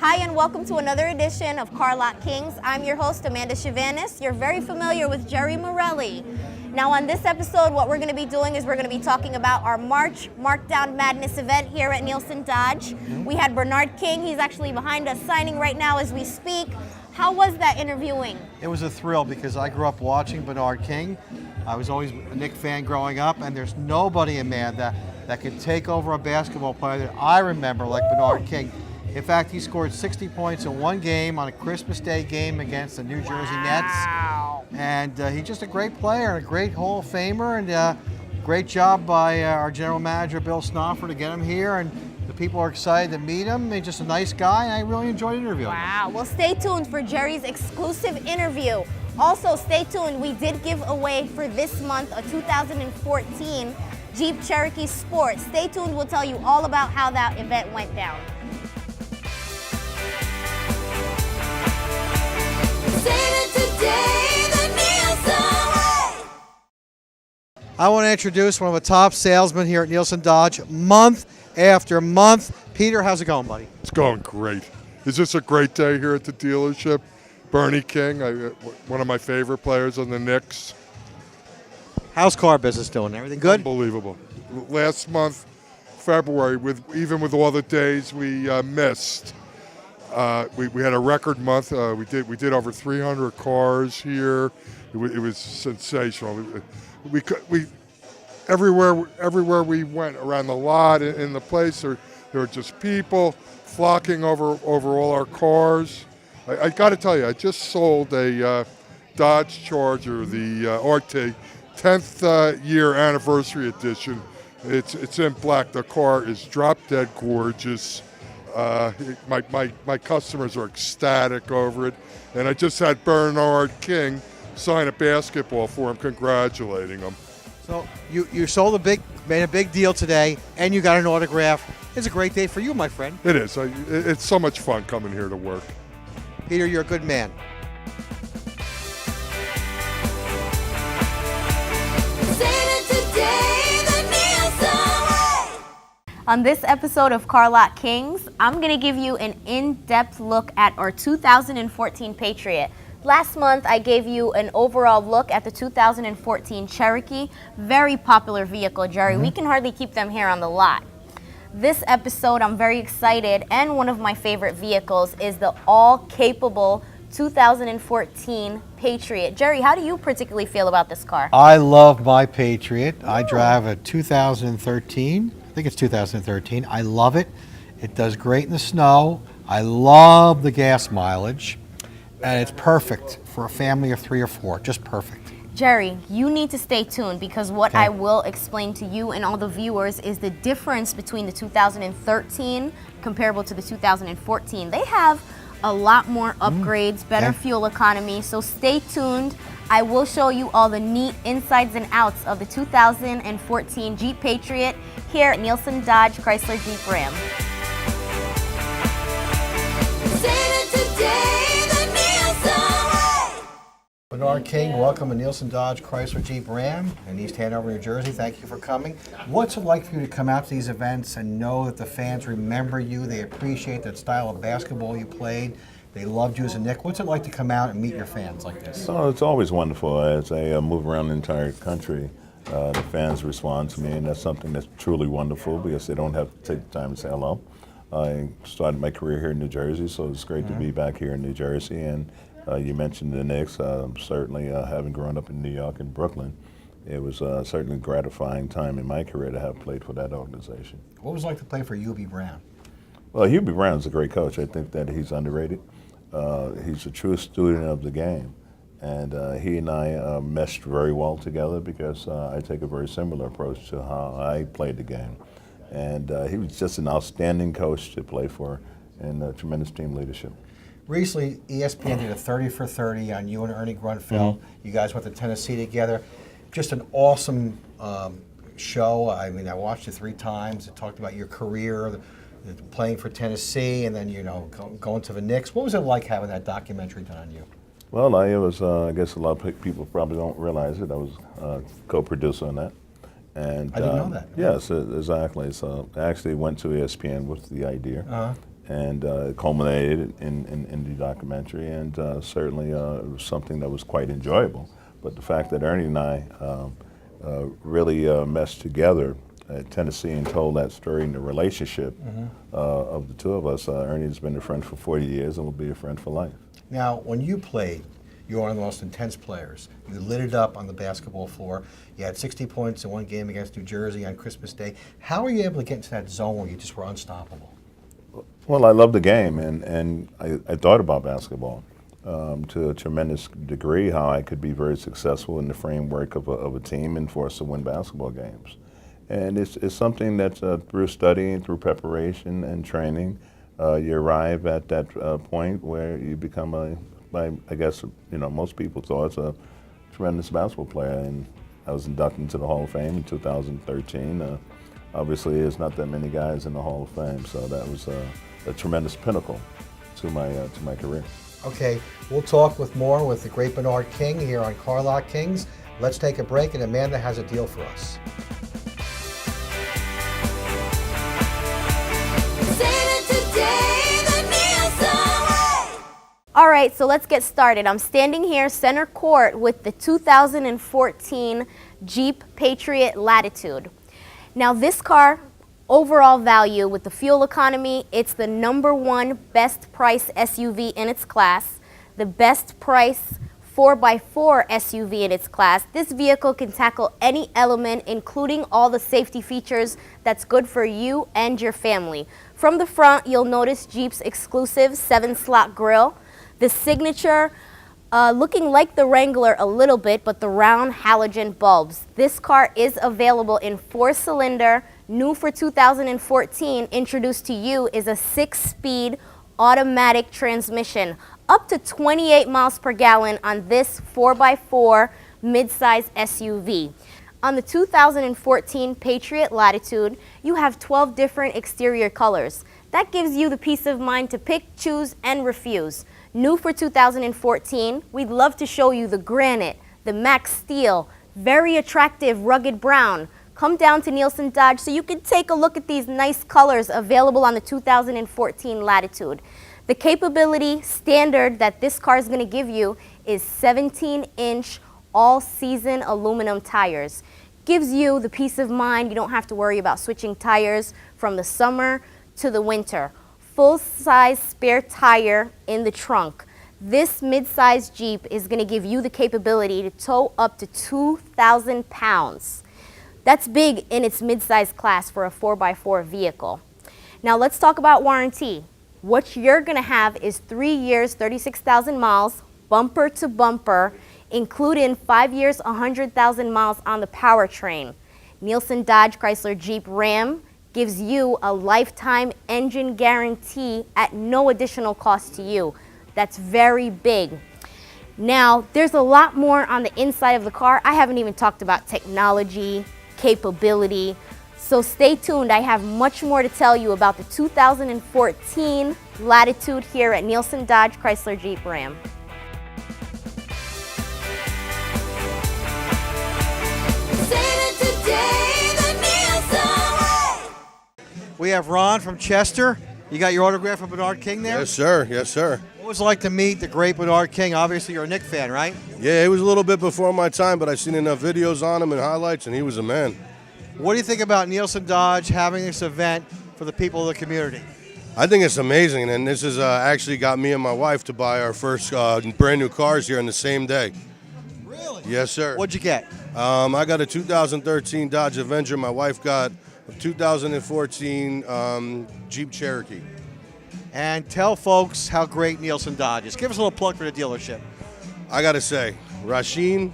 Hi, and welcome to another edition of Car Lot Kings. I'm your host, Amanda Chivanis. You're very familiar with Jerry Morelli. Now, on this episode, what we're going to be doing is we're going to be talking about our March Markdown Madness event here at Nielsen Dodge. We had Bernard King. He's actually behind us signing right now as we speak. How was that interviewing? It was a thrill because I grew up watching Bernard King. I was always a Knick fan growing up, and there's nobody, Amanda, that could take over a basketball player that I remember like Bernard King. In fact, he scored 60 points in one game on a Christmas Day game against the New Jersey Nets. And he's just a great player and a great Hall of Famer, and great job by our general manager, Bill Snoffer, to get him here. And the people are excited to meet him. He's just a nice guy, and I really enjoyed interviewing him. Wow. Well, stay tuned for Jerry's exclusive interview. Also, stay tuned. We did give away for this month a 2014 Jeep Cherokee Sport. Stay tuned. We'll tell you all about how that event went down. I want to introduce one of the top salesmen here at Nielsen Dodge, month after month. Peter, how's it going, buddy? It's going great. It's just a great day here at the dealership. Bernie King, one of my favorite players on the Knicks. How's car business doing? Everything good? Unbelievable. Last month, February, even with all the days we missed, we had a record month. We did over 300 cars here. It was sensational. Everywhere we went around the lot in the place, there were just people flocking over all our cars. I got to tell you, I just sold a Dodge Charger, the RT 10th year anniversary edition. It's in black. The car is drop dead gorgeous. My customers are ecstatic over it, and I just had Bernard King sign a basketball for him, congratulating him. So you made a big deal today, and you got an autograph. It's a great day for you, my friend. It is. It's so much fun coming here to work. Peter, you're a good man. On this episode of Car Lot Kings, I'm going to give you an in-depth look at our 2014 Patriot. Last month, I gave you an overall look at the 2014 Cherokee. Very popular vehicle, Jerry. We can hardly keep them here on the lot. This episode, I'm very excited, and one of my favorite vehicles is the all-capable 2014 Patriot. Jerry, how do you particularly feel about this car? I love my Patriot. I drive a 2013. I think it's 2013. I love it. It does great in the snow. I love the gas mileage. And it's perfect for a family of 3 or 4, just perfect. Jerry, you need to stay tuned because what I will explain to you and all the viewers is the difference between the 2013 comparable to the 2014. They have a lot more upgrades, better fuel economy, so stay tuned. I will show you all the neat insides and outs of the 2014 Jeep Patriot here at Nielsen Dodge Chrysler Jeep Ram. Bernard King, welcome to Nielsen Dodge Chrysler Jeep Ram in East Hanover, New Jersey. Thank you for coming. What's it like for you to come out to these events and know that the fans remember you, they appreciate that style of basketball you played, they loved you as a Knick? What's it like to come out and meet your fans like this? Oh, it's always wonderful. As I move around the entire country, the fans respond to me, and that's something that's truly wonderful because they don't have to take the time to say hello. I started my career here in New Jersey, so it's great to be back here in New Jersey. And you mentioned the Knicks. Certainly, having grown up in New York and Brooklyn, it was certainly a gratifying time in my career to have played for that organization. What was it like to play for Hubie Brown? Well, Hubie Brown's a great coach. I think that he's underrated. He's a true student of the game. And he and I meshed very well together because I take a very similar approach to how I played the game. And he was just an outstanding coach to play for and tremendous team leadership. Recently, ESPN did a 30 for 30 on you and Ernie Grunfeld. You guys went to Tennessee together. Just an awesome show. I mean, I watched it 3 times. It talked about your career, playing for Tennessee, and then, going to the Knicks. What was it like having that documentary done on you? Well, I was, I guess a lot of people probably don't realize it. I was co-producer on that. And I didn't know that. Yes, exactly. So I actually went to ESPN with the idea. and it culminated in the documentary, and certainly it was something that was quite enjoyable. But the fact that Ernie and I really meshed together at Tennessee and told that story in the relationship of the two of us. Ernie's been a friend for 40 years and will be a friend for life. Now, when you played, you were one of the most intense players. You lit it up on the basketball floor. You had 60 points in one game against New Jersey on Christmas Day. How were you able to get into that zone where you just were unstoppable? Well, I love the game, and I thought about basketball to a tremendous degree, how I could be very successful in the framework of a team and for us to win basketball games. And it's something that through studying, through preparation and training, you arrive at that point where you become I guess, most people thought a tremendous basketball player. And I was inducted into the Hall of Fame in 2013. Obviously, there's not that many guys in the Hall of Fame, so that was a tremendous pinnacle to my career. Okay, we'll talk more with the great Bernard King here on Car Lot Kings. Let's take a break, and Amanda has a deal for us. All right, so let's get started. I'm standing here center court with the 2014 Jeep Patriot Latitude. Now this car, overall value with the fuel economy, it's the #1 best price SUV in its class, the best price 4x4 SUV in its class. This vehicle can tackle any element, including all the safety features that's good for you and your family. From the front, you'll notice Jeep's exclusive 7-slot grille, the signature, looking like the Wrangler a little bit, but the round halogen bulbs. This car is available in 4-cylinder, new for 2014. Introduced to you is a 6-speed automatic transmission, up to 28 miles per gallon on this 4x4 midsize SUV. On the 2014 Patriot Latitude, you have 12 different exterior colors. That gives you the peace of mind to pick, choose, and refuse. New for 2014, we'd love to show you the granite, the max steel, very attractive rugged brown. Come down to Nielsen Dodge so you can take a look at these nice colors available on the 2014 Latitude. The capability standard that this car is going to give you is 17-inch all-season aluminum tires. Gives you the peace of mind you don't have to worry about switching tires from the summer to the winter. Full-size spare tire in the trunk. This mid-size Jeep is going to give you the capability to tow up to 2,000 pounds. That's big in its mid-size class for a 4x4 vehicle. Now let's talk about warranty. What you're going to have is 3 years, 36,000 miles, bumper to bumper, including 5 years, 100,000 miles on the powertrain. Nielsen Dodge Chrysler Jeep Ram gives you a lifetime engine guarantee at no additional cost to you. That's very big. Now, there's a lot more on the inside of the car. I haven't even talked about technology, capability. So stay tuned. I have much more to tell you about the 2014 Latitude here at Nielsen Dodge Chrysler Jeep Ram. We have Ron from Chester. You got your autograph from Bernard King there? Yes, sir. Yes, sir. What was it like to meet the great Bernard King? Obviously, you're a Knick fan, right? Yeah, it was a little bit before my time, but I've seen enough videos on him and highlights, and he was a man. What do you think about Nielsen Dodge having this event for the people of the community? I think it's amazing, and this has actually got me and my wife to buy our first brand new cars here on the same day. Really? Yes, sir. What'd you get? I got a 2013 Dodge Avenger. My wife got a 2014 Jeep Cherokee. And tell folks how great Nielsen Dodge is. Give us a little plug for the dealership. I got to say, Rasheen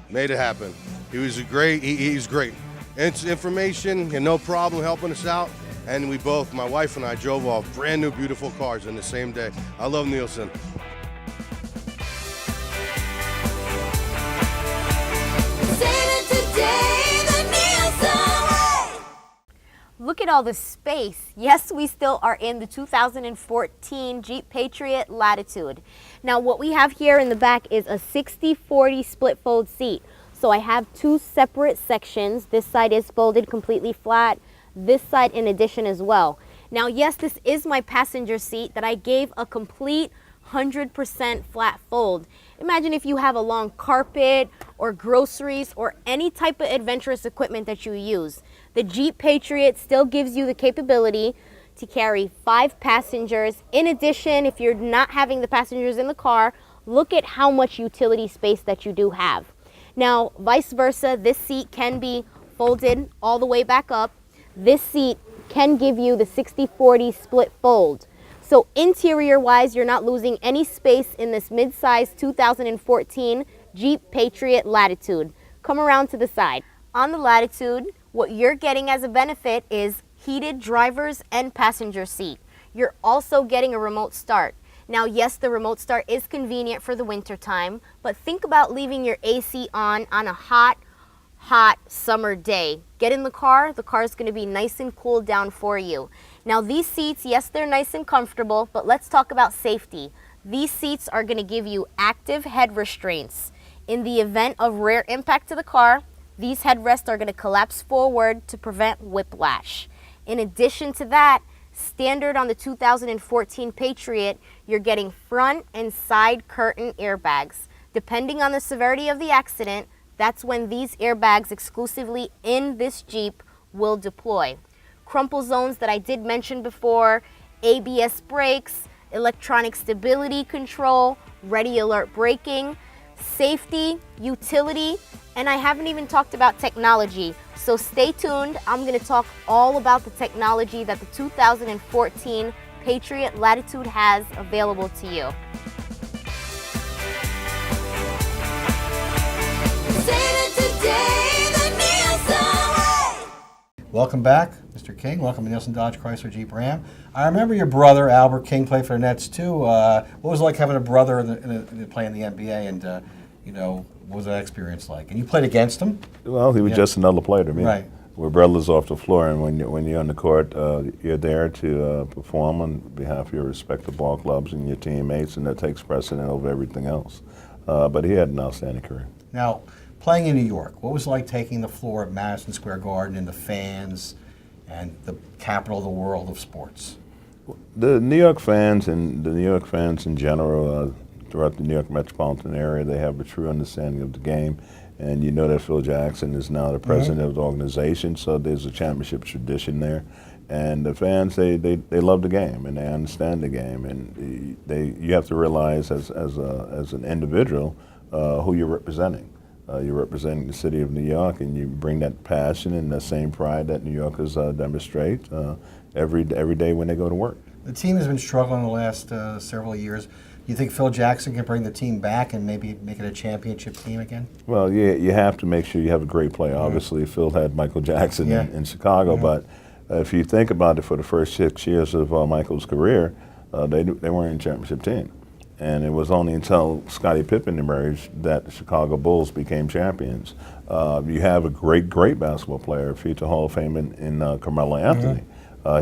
made it happen. He was he's great. It's information and no problem helping us out. And we both, my wife and I, drove off brand new, beautiful cars in the same day. I love Nielsen. Look at all the space. Yes, we still are in the 2014 Jeep Patriot Latitude. Now what we have here in the back is a 60-40 split fold seat. So I have two separate sections. This side is folded completely flat, this side in addition as well. Now, yes, this is my passenger seat that I gave a complete 100% flat fold. Imagine if you have a long carpet or groceries or any type of adventurous equipment that you use. The Jeep Patriot still gives you the capability to carry 5 passengers. In addition, if you're not having the passengers in the car, look at how much utility space that you do have. Now, vice versa, this seat can be folded all the way back up. This seat can give you the 60-40 split fold. So interior wise, you're not losing any space in this mid-size 2014 Jeep Patriot Latitude. Come around to the side. On the Latitude, what you're getting as a benefit is heated driver's and passenger seat. You're also getting a remote start. Now, yes, the remote start is convenient for the winter time, but think about leaving your AC on a hot summer day. Get in the car is going to be nice and cooled down for you. Now, these seats, yes, they're nice and comfortable, but let's talk about safety. These seats are going to give you active head restraints. In the event of rare impact to the car, these headrests are going to collapse forward to prevent whiplash. In addition to that, standard on the 2014 Patriot, you're getting front and side curtain airbags. Depending on the severity of the accident, that's when these airbags exclusively in this Jeep will deploy. Crumple zones that I did mention before, ABS brakes, electronic stability control, ready alert braking, safety, utility, and I haven't even talked about technology. So stay tuned. I'm going to talk all about the technology that the 2014 Patriot Latitude has available to you. Welcome back, Mr. King. Welcome to Nielsen Dodge Chrysler Jeep Ram. I remember your brother, Albert King, played for the Nets, too. What was it like having a brother playing in the NBA, and, what was that experience like? And you played against him? Well, he was just another player to me. Right. We're brothers off the floor, and when you're on the court, you're there to perform on behalf of your respective ball clubs and your teammates, and that takes precedent over everything else. But he had an outstanding career. Now, playing in New York, what was it like taking the floor at Madison Square Garden and the fans and the capital of the world of sports? The New York fans and the New York fans in general throughout the New York metropolitan area, they have a true understanding of the game. And you know that Phil Jackson is now the president of the organization, so there's a championship tradition there. And the fans, they love the game and they understand the game. And you have to realize as an individual who you're representing. You're representing the city of New York, and you bring that passion and that same pride that New Yorkers demonstrate every day when they go to work. The team has been struggling the last several years. You think Phil Jackson can bring the team back and maybe make it a championship team again? Well, you have to make sure you have a great player. Obviously, Phil had Michael Jackson in Chicago, but if you think about it, for the first 6 years of Michael's career, they weren't in championship team. And it was only until Scottie Pippen emerged that the Chicago Bulls became champions. You have a great basketball player, future Hall of Fame in Carmelo Anthony.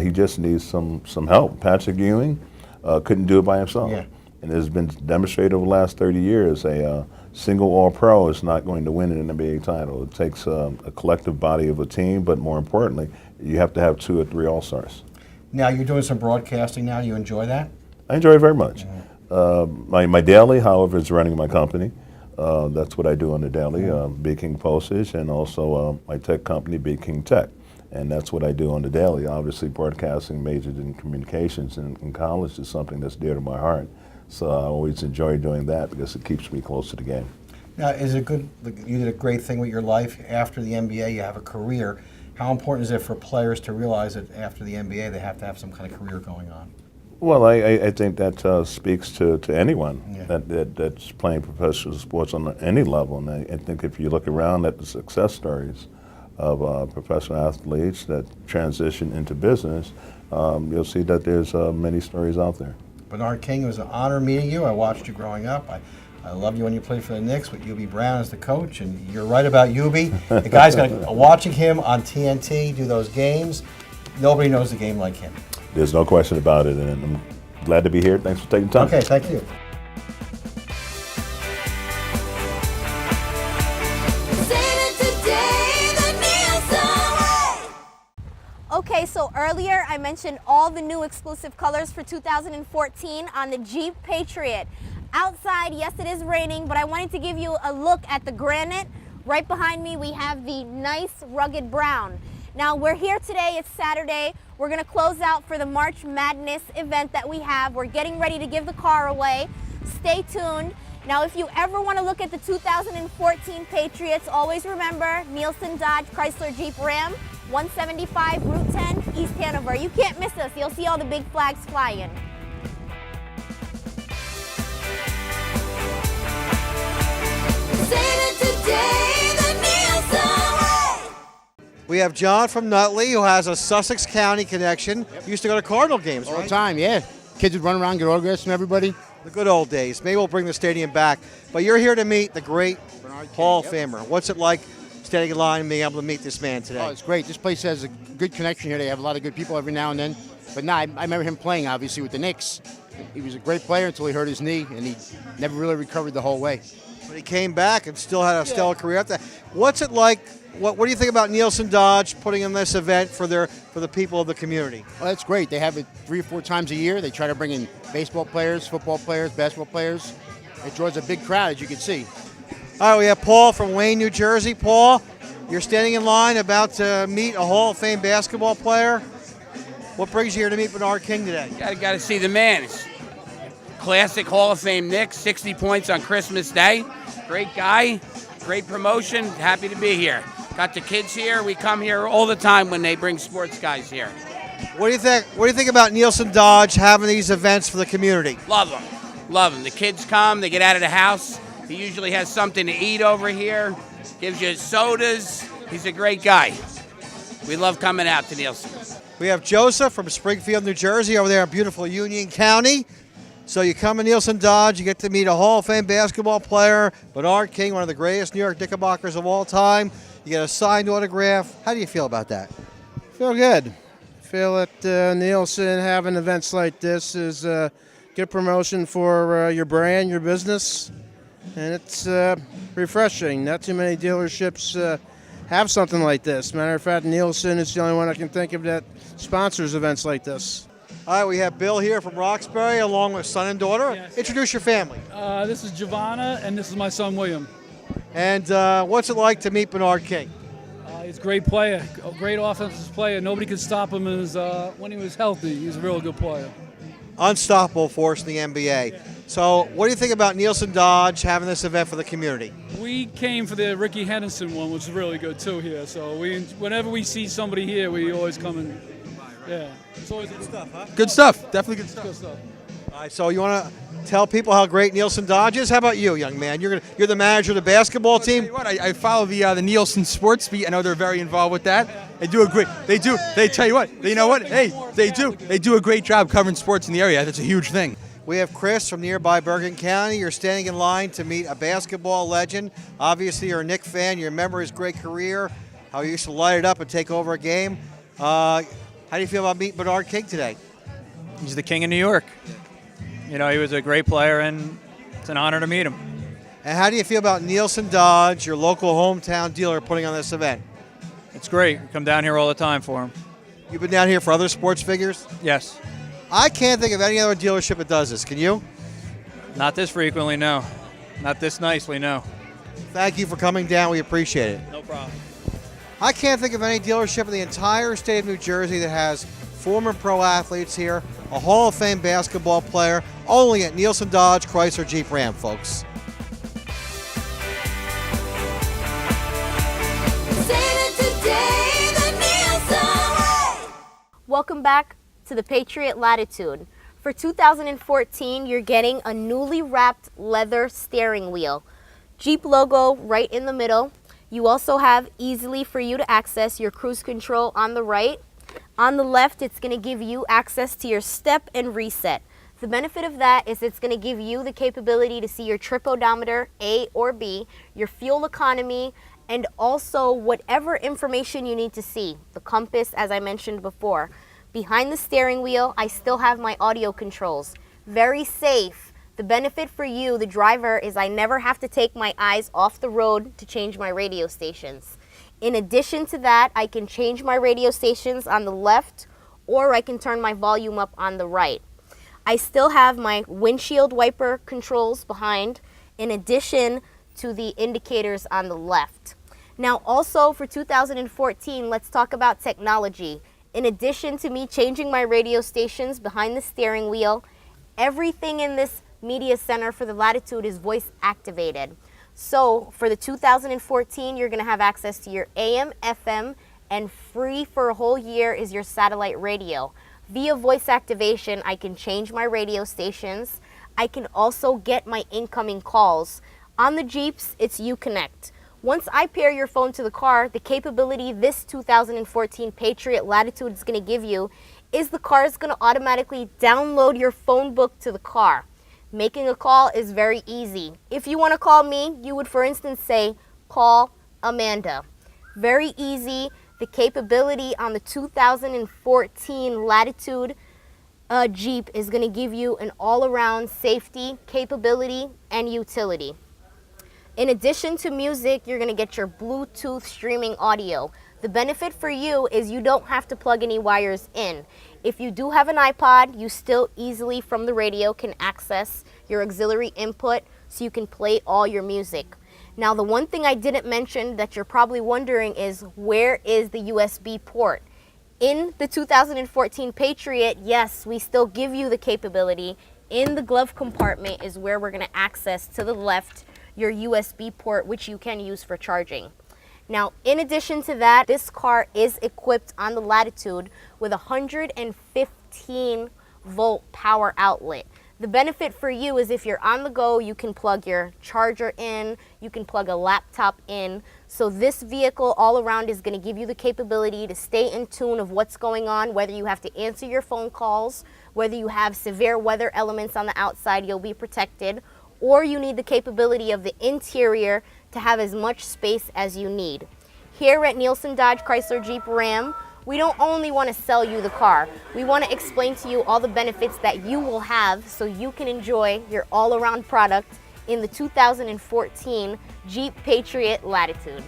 He just needs some help. Patrick Ewing couldn't do it by himself. Yeah. And it has been demonstrated over the last 30 years, a single All-Pro is not going to win an NBA title. It takes a collective body of a team, but more importantly, you have to have 2 or 3 All-Stars. Now, you're doing some broadcasting now. Do you enjoy that? I enjoy it very much. My daily, however, is running my company. That's what I do on the daily, Big King Postage, and also my tech company, Big King Tech. And that's what I do on the daily. Obviously, broadcasting, majored in communications in college, is something that's dear to my heart. So I always enjoy doing that because it keeps me close to the game. Now, is it good? You did a great thing with your life. After the NBA, you have a career. How important is it for players to realize that after the NBA, they have to have some kind of career going on? Well, I think that speaks to anyone that's playing professional sports on any level. And I think if you look around at the success stories of professional athletes that transition into business, you'll see that there's many stories out there. Bernard King, it was an honor meeting you. I watched you growing up. I loved you when you played for the Knicks with Yubi Brown as the coach, and you're right about Yubi. The guy's watching him on TNT do those games. Nobody knows the game like him. There's no question about it, and I'm glad to be here. Thanks for taking time. Okay, thank you. Okay, so earlier earlier, I mentioned all the new exclusive colors for 2014 on the Jeep Patriot. Outside, yes, it is raining, but I wanted to give you a look at the granite. Right behind me, we have the nice rugged brown. Now, we're here today, it's Saturday. We're gonna close out for the March Madness event that we have. We're getting ready to give the car away. Stay tuned. Now, if you ever wanna look at the 2014 Patriots, always remember Nielsen Dodge Chrysler Jeep Ram, 175 Route 10, East Hanover. You can't miss us. You'll see all the big flags flying. We have John from Nutley, who has a Sussex County connection. Used to go to Cardinal games, All right? the time, yeah. Kids would run around, get autographs from everybody. The good old days. Maybe we'll bring the stadium back. But you're here to meet the great Hall of Famer. What's it like standing in line and being able to meet this man today? Oh, it's great. This place has a good connection here. They have a lot of good people every now and then. But I remember him playing, obviously, with the Knicks. He was a great player until he hurt his knee, and he never really recovered the whole way. But he came back and still had a stellar career after that. What's it like? What do you think about Nielsen Dodge putting in this event for the people of the community? Well, that's great. They have it 3 or 4 times a year. They try to bring in baseball players, football players, basketball players. It draws a big crowd, as you can see. All right, we have Paul from Wayne, New Jersey. Paul, you're standing in line about to meet a Hall of Fame basketball player. What brings you here to meet Bernard King today? Got to see the man. It's classic Hall of Fame Knicks, 60 points on Christmas Day. Great guy, great promotion. Happy to be here. Got the kids here. We come here all the time when they bring sports guys here. What do you think? What do you think about Nielsen Dodge having these events for the community? Love them. Love them. The kids come. They get out of the house. He usually has something to eat over here. Gives you sodas. He's a great guy. We love coming out to Nielsen. We have Joseph from Springfield, New Jersey, over there in beautiful Union County. So you come to Nielsen Dodge, you get to meet a Hall of Fame basketball player, Bernard King, one of the greatest New York Knickerbockers of all time. You get a signed autograph. How do you feel about that? Feel good. Feel that Nielsen having events like this is good promotion for your brand, your business, and it's refreshing. Not too many dealerships have something like this. Matter of fact, Nielsen is the only one I can think of that sponsors events like this. All right, we have Bill here from Roxbury, along with son and daughter. Yes. Introduce your family. This is Giovanna, and this is my son, William. And what's it like to meet Bernard King? He's a great player, a great offensive player. Nobody could stop him when he was healthy. He's a real good player. Unstoppable force in the NBA. So what do you think about Nielsen Dodge having this event for the community? We came for the Ricky Henderson one, which is really good, too, here. So whenever we see somebody here, we always come and, yeah. It's always good stuff, huh? Good stuff. Definitely good stuff. Good stuff. All right, so you want to tell people how great Nielsen Dodge is? How about you, young man? You're the manager of the basketball team. What, I follow the Nielsen Sports Beat. I know they're very involved with that. They do a great. They tell you what. You know what? Hey, they do a great job covering sports in the area. That's a huge thing. We have Chris from nearby Bergen County. You're standing in line to meet a basketball legend. Obviously, you're a Knick fan. You remember his great career, how he used to light it up and take over a game. How do you feel about meeting Bernard King today? He's the king of New York. You know, he was a great player, and it's an honor to meet him. And how do you feel about Nielsen Dodge, your local hometown dealer, putting on this event? It's great. We come down here all the time for him. You've been down here for other sports figures? Yes. I can't think of any other dealership that does this. Can you? Not this frequently, no. Not this nicely, no. Thank you for coming down. We appreciate it. No problem. I can't think of any dealership in the entire state of New Jersey that has former pro athletes here, a Hall of Fame basketball player, only at Nielsen Dodge Chrysler Jeep Ram, folks. Welcome back to the Patriot Latitude. For 2014, you're getting a newly wrapped leather steering wheel. Jeep logo right in the middle. You also have easily for you to access your cruise control on the right. On the left, it's going to give you access to your step and reset. The benefit of that is it's going to give you the capability to see your trip odometer, A or B, your fuel economy, and also whatever information you need to see. The compass, as I mentioned before. Behind the steering wheel, I still have my audio controls. Very safe. The benefit for you, the driver, is I never have to take my eyes off the road to change my radio stations. In addition to that, I can change my radio stations on the left or I can turn my volume up on the right. I still have my windshield wiper controls behind, in addition to the indicators on the left. Now also for 2014, let's talk about technology. In addition to me changing my radio stations behind the steering wheel, everything in this media center for the Latitude is voice activated. So for the 2014, you're going to have access to your AM, FM, and free for a whole year is your satellite radio. Via voice activation, I can change my radio stations. I can also get my incoming calls. On the Jeeps, it's Uconnect. Once I pair your phone to the car, the capability this 2014 Patriot Latitude is going to give you is the car is going to automatically download your phone book to the car. Making a call is very easy. If you want to call me, you would, for instance, say, call Amanda. Very easy. The capability on the 2014 Latitude Jeep is going to give you an all-around safety, capability, and utility. In addition to music, you're going to get your Bluetooth streaming audio. The benefit for you is you don't have to plug any wires in. If you do have an iPod, you still easily from the radio can access your auxiliary input so you can play all your music. Now, the one thing I didn't mention that you're probably wondering is where is the USB port? In the 2014 Patriot, yes, we still give you the capability. In the glove compartment is where we're going to access to the left your USB port, which you can use for charging. Now, in addition to that, this car is equipped on the Latitude with a 115 volt power outlet. The benefit for you is if you're on the go, you can plug your charger in, you can plug a laptop in. So this vehicle all around is going to give you the capability to stay in tune of what's going on, whether you have to answer your phone calls, whether you have severe weather elements on the outside, you'll be protected, or you need the capability of the interior to have as much space as you need. Here at Nielsen Dodge Chrysler Jeep Ram, we don't only want to sell you the car, we want to explain to you all the benefits that you will have so you can enjoy your all-around product in the 2014 Jeep Patriot Latitude.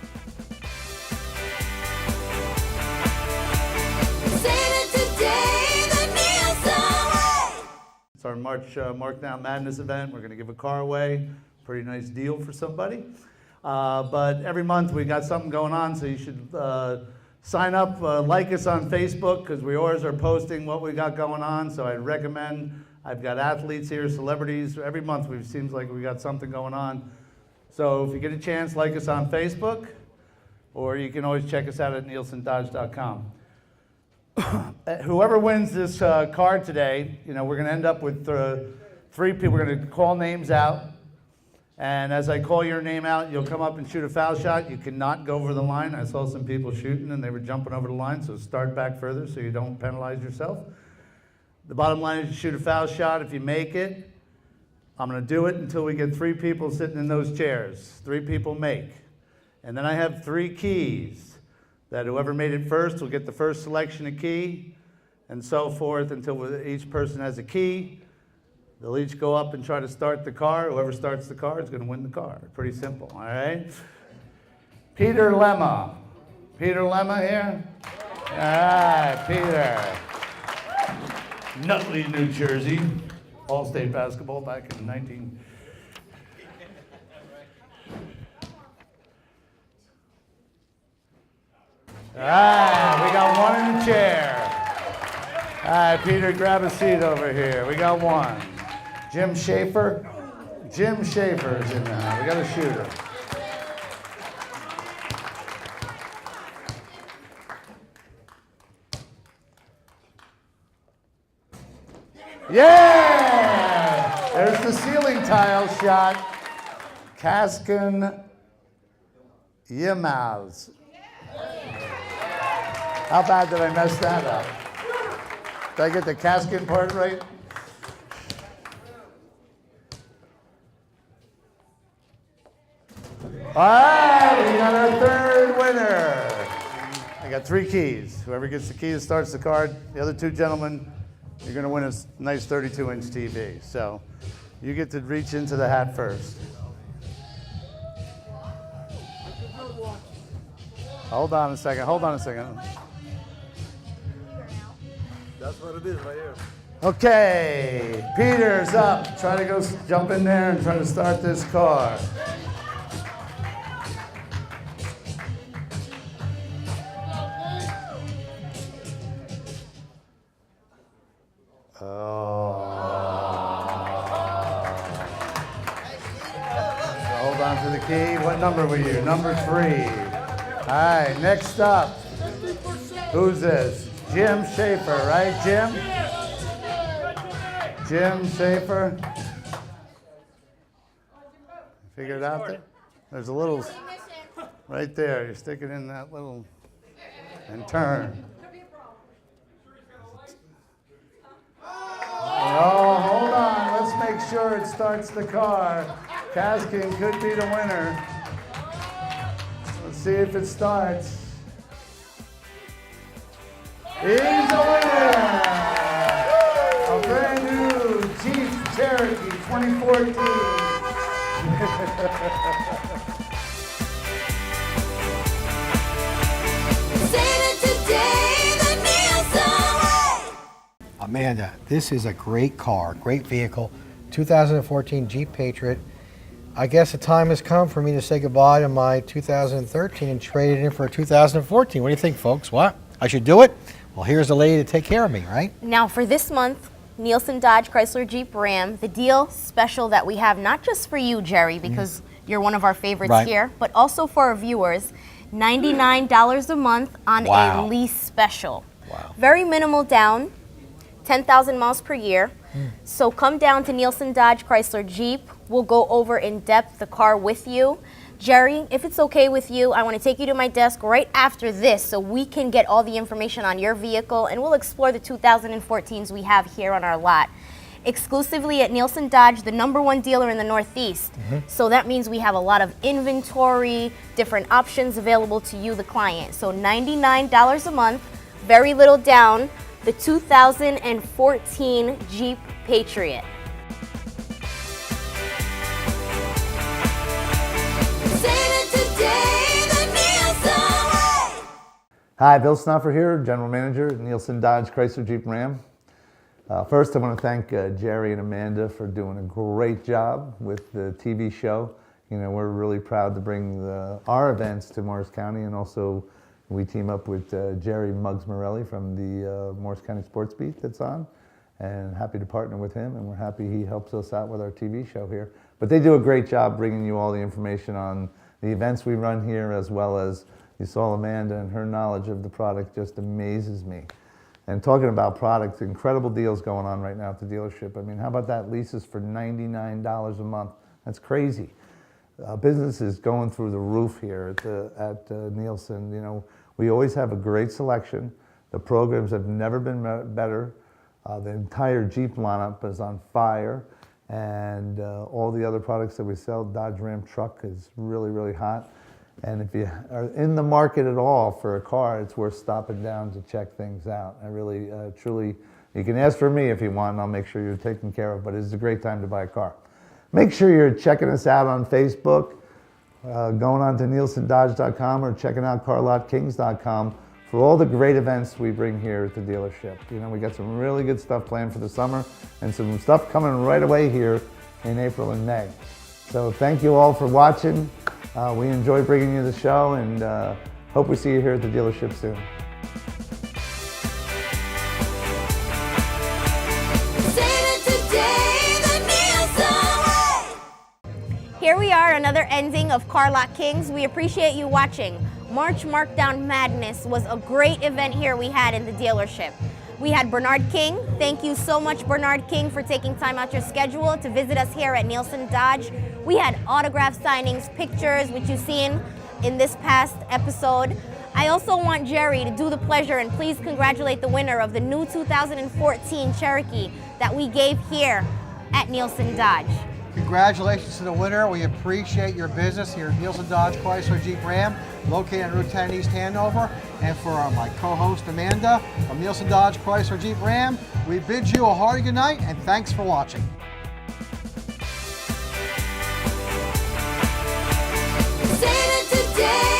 It's our March Mark Down Madness event. We're going to give a car away. Pretty nice deal for somebody. But every month we got something going on, so you should sign up, like us on Facebook, because we always are posting what we got going on. So I'd recommend, I've got athletes here, celebrities. Every month it seems like we got something going on. So if you get a chance, like us on Facebook, or you can always check us out at nielsendodge.com. Whoever wins this card today, we're going to end up with 3 people. We're going to call names out. And as I call your name out, you'll come up and shoot a foul shot. You cannot go over the line. I saw some people shooting and they were jumping over the line, so start back further so you don't penalize yourself. The bottom line is you shoot a foul shot. If you make it, I'm going to do it until we get 3 people sitting in those chairs. 3 people make. And then I have 3 keys that whoever made it first will get the first selection of key, and so forth until each person has a key. They'll each go up and try to start the car. Whoever starts the car is going to win the car. Pretty simple, all right? Peter Lemma. Peter Lemma here? All right, Peter. Nutley, New Jersey. All-state basketball back in 19... All right, we got 1 in the chair. All right, Peter, grab a seat over here. We got 1. Jim Schaefer. Jim Schaefer is in there. We got a shooter. Yeah! There's the ceiling tile shot. Kaskin Yimaz. How bad did I mess that up? Did I get the Kaskin part right? All right, we got our 3rd winner. I got 3 keys. Whoever gets the key starts the card. The other 2 gentlemen, you're going to win a nice 32-inch TV. So you get to reach into the hat first. Hold on a second. That's what it is right here. Okay, Peter's up. Try to go jump in there and try to start this car. Hold on to the key. What number were you? Number 3. All right, next up. Who's this? Jim Schaefer, right, Jim? Jim Schaefer. Figure it out there? There's a little, right there. You stick it in that little, and turn. Oh, hold on. Let's make sure it starts the car. Kaskin could be the winner. Let's see if it starts. He's the winner! A brand new Jeep Cherokee 2014. Amanda, this is a great car, great vehicle. 2014 Jeep Patriot. I guess the time has come for me to say goodbye to my 2013 and trade it in for a 2014. What do you think, folks? What? I should do it? Well, here's the lady to take care of me, right? Now for this month, Nielsen Dodge Chrysler Jeep Ram, the deal special that we have, not just for you, Jerry, because you're one of our favorites here, but also for our viewers, $99 a month on a lease special. Wow. Very minimal down, 10,000 miles per year. So come down to Nielsen Dodge Chrysler Jeep. We'll go over in depth the car with you. Jerry, if it's okay with you, I want to take you to my desk right after this so we can get all the information on your vehicle and we'll explore the 2014s we have here on our lot. Exclusively at Nielsen Dodge, the #1 dealer in the Northeast. So that means we have a lot of inventory, different options available to you, the client. So $99 a month, very little down, the 2014 Jeep Patriot. Hi, Bill Snuffer here, General Manager at Nielsen Dodge Chrysler Jeep Ram. First, I want to thank Jerry and Amanda for doing a great job with the TV show. You know, we're really proud to bring our events to Morris County, and also we team up with Jerry Muggs Morelli from the Morris County Sports Beat that's on, and happy to partner with him, and we're happy he helps us out with our TV show here. But they do a great job bringing you all the information on the events we run here, as well as you saw Amanda, and her knowledge of the product just amazes me. And talking about products, incredible deals going on right now at the dealership. I mean, how about that? Leases for $99 a month. That's crazy. Business is going through the roof here at Nielsen. You know, we always have a great selection. The programs have never been better. The entire Jeep lineup is on fire. And all the other products that we sell, Dodge Ram truck is really, really hot. And if you are in the market at all for a car, it's worth stopping down to check things out. I really, truly, you can ask for me if you want, and I'll make sure you're taken care of, but it's a great time to buy a car. Make sure you're checking us out on Facebook, going on to nielsendodge.com or checking out carlotkings.com for all the great events we bring here at the dealership. You know, we got some really good stuff planned for the summer and some stuff coming right away here in April and May. So thank you all for watching. We enjoy bringing you the show, and hope we see you here at the dealership soon. Here we are, another ending of Car Lot Kings. We appreciate you watching. March Markdown Madness was a great event here we had in the dealership. We had Bernard King. Thank you so much, Bernard King, for taking time out your schedule to visit us here at Nielsen Dodge. We had autograph signings, pictures, which you've seen in this past episode. I also want Jerry to do the pleasure and please congratulate the winner of the new 2014 Cherokee that we gave here at Nielsen Dodge. Congratulations to the winner. We appreciate your business here at Nielsen Dodge Chrysler Jeep Ram, located on Route 10 East Hanover. And for my co-host Amanda from Nielsen Dodge Chrysler Jeep Ram, we bid you a hearty good night and thanks for watching. Say it today.